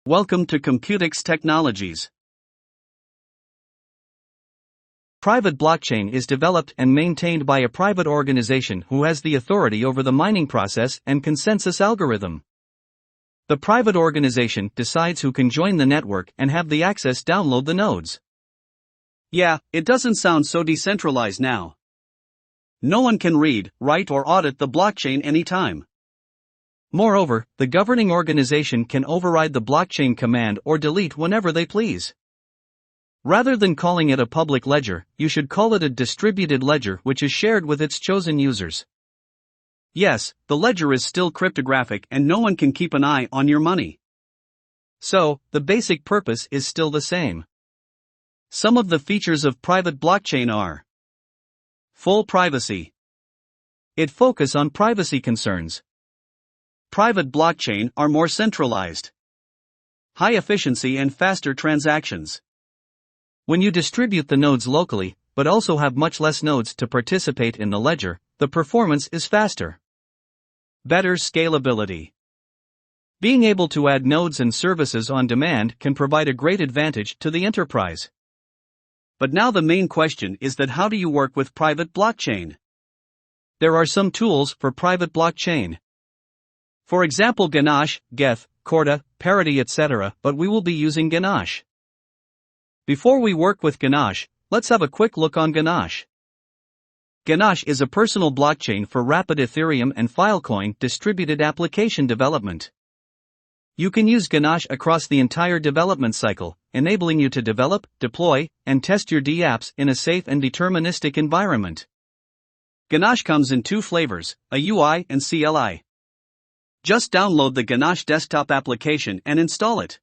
Welcome to Computics Technologies. Private blockchain is developed and maintained by a private organization who has the authority over the mining process and consensus algorithm. The private organization decides who can join the network and have the access download the nodes. Yeah, it doesn't sound so decentralized now. No one can read, write or audit the blockchain anytime. Moreover, the governing organization can override the blockchain command or delete whenever they please. Rather than calling it a public ledger, you should call it a distributed ledger which is shared with its chosen users. Yes, the ledger is still cryptographic and no one can keep an eye on your money. So, the basic purpose is still the same. Some of the features of private blockchain are: full privacy. It focuses on privacy concerns. Private blockchain are more centralized. High efficiency and faster transactions. When you distribute the nodes locally, but also have much less nodes to participate in the ledger, the performance is faster. Better scalability. Being able to add nodes and services on demand can provide a great advantage to the enterprise. But now the main question is that how do you work with private blockchain? There are some tools for private blockchain. For example, ganache, geth, corda, parity, etc., but we will be using ganache. Before we work with ganache, let's have a quick look on ganache. Ganache is a personal blockchain for rapid Ethereum and Filecoin distributed application development. You can use ganache across the entire development cycle, enabling you to develop, deploy, and test your dApps in a safe and deterministic environment. Ganache comes in two flavors, a UI and CLI. Just download the Ganache desktop application and install it.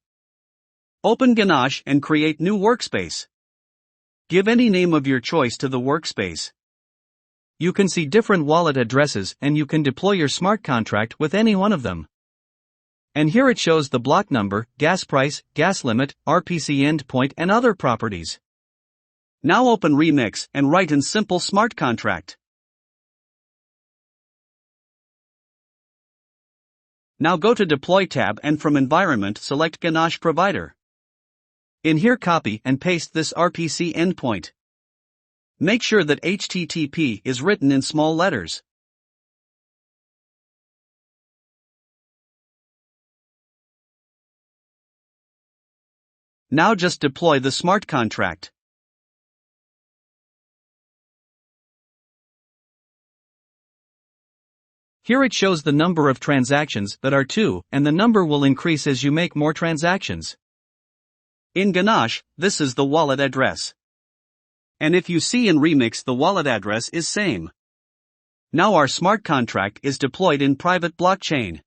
Open Ganache and create new workspace. Give any name of your choice to the workspace. You can see different wallet addresses and you can deploy your smart contract with any one of them. And here it shows the block number, gas price, gas limit, RPC endpoint and other properties. Now open Remix and write in simple smart contract. Now go to Deploy tab and from Environment select Ganache Provider. In here copy and paste this RPC endpoint. Make sure that HTTP is written in small letters. Now just deploy the smart contract. Here it shows the number of transactions that are 2, and the number will increase as you make more transactions. In Ganache, this is the wallet address. And if you see in Remix, the wallet address is same. Now our smart contract is deployed in private blockchain.